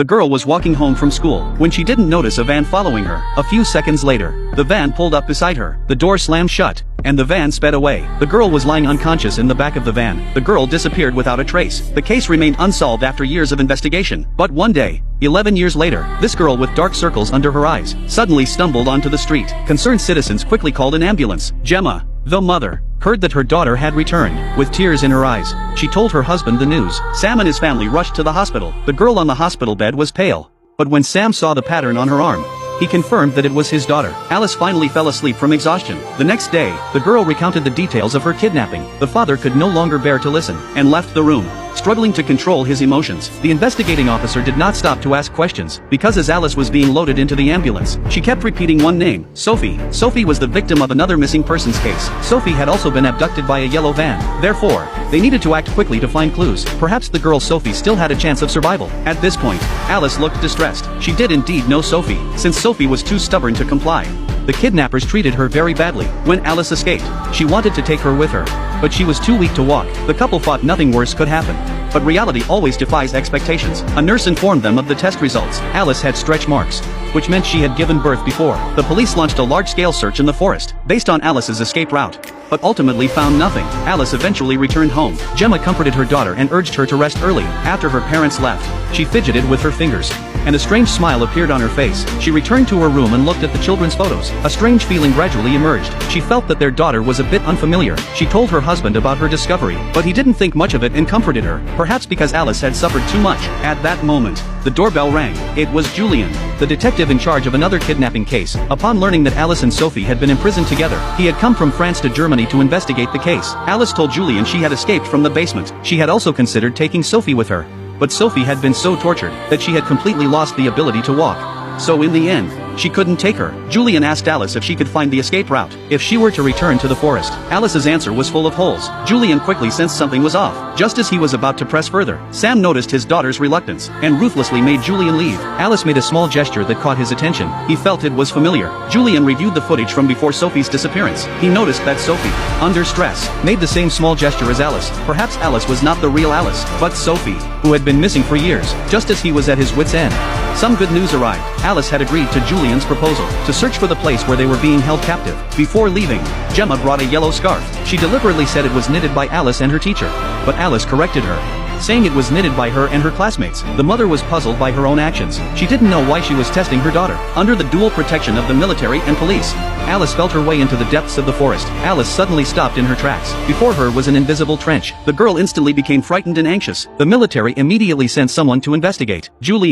The girl was walking home from school when she didn't notice a van following her. A few seconds later, the van pulled up beside her. The door slammed shut, and the van sped away. The girl was lying unconscious in the back of the van. The girl disappeared without a trace. The case remained unsolved after years of investigation. But one day, 11 years later, this girl with dark circles under her eyes suddenly stumbled onto the street. Concerned citizens quickly called an ambulance. Gemma, the mother, heard that her daughter had returned. With tears in her eyes, she told her husband the news. Sam and his family rushed to the hospital. The girl on the hospital bed was pale. But when Sam saw the pattern on her arm, he confirmed that it was his daughter. Alice finally fell asleep from exhaustion. The next day, the girl recounted the details of her kidnapping. The father could no longer bear to listen, and left the room, struggling to control his emotions. The investigating officer did not stop to ask questions, because as Alice was being loaded into the ambulance, she kept repeating one name: Sophie. Sophie was the victim of another missing persons case. Sophie had also been abducted by a yellow van. Therefore, they needed to act quickly to find clues. Perhaps the girl Sophie still had a chance of survival. At this point, Alice looked distressed. She did indeed know Sophie, since Sophie was too stubborn to comply. The kidnappers treated her very badly. When Alice escaped, she wanted to take her with her, but she was too weak to walk. The couple thought nothing worse could happen. But reality always defies expectations. A nurse informed them of the test results. Alice had stretch marks, which meant she had given birth before. The police launched a large-scale search in the forest, based on Alice's escape route, but ultimately found nothing. Alice eventually returned home. Gemma comforted her daughter and urged her to rest early. After her parents left, she fidgeted with her fingers, and a strange smile appeared on her face. She returned to her room and looked at the children's photos. A strange feeling gradually emerged. She felt that their daughter was a bit unfamiliar. She told her husband about her discovery, but he didn't think much of it and comforted her, perhaps because Alice had suffered too much. At that moment, the doorbell rang. It was Julian, the detective in charge of another kidnapping case. Upon learning that Alice and Sophie had been imprisoned together, he had come from France to Germany to investigate the case. Alice told Julian she had escaped from the basement. She had also considered taking Sophie with her, but Sophie had been so tortured that she had completely lost the ability to walk. So in the end, she couldn't take her. Julian asked Alice if she could find the escape route, if she were to return to the forest. Alice's answer was full of holes. Julian quickly sensed something was off. Just as he was about to press further, Sam noticed his daughter's reluctance, and ruthlessly made Julian leave. Alice made a small gesture that caught his attention. He felt it was familiar. Julian reviewed the footage from before Sophie's disappearance. He noticed that Sophie, under stress, made the same small gesture as Alice. Perhaps Alice was not the real Alice, but Sophie, who had been missing for years, just as he was at his wit's end. Some good news arrived. Alice had agreed to Julian's proposal to search for the place where they were being held captive. Before leaving, Gemma brought a yellow scarf. She deliberately said it was knitted by Alice and her teacher, but Alice corrected her, saying it was knitted by her and her classmates. The mother was puzzled by her own actions. She didn't know why she was testing her daughter. Under the dual protection of the military and police, Alice felt her way into the depths of the forest. Alice suddenly stopped in her tracks. Before her was an invisible trench. The girl instantly became frightened and anxious. The military immediately sent someone to investigate. Julian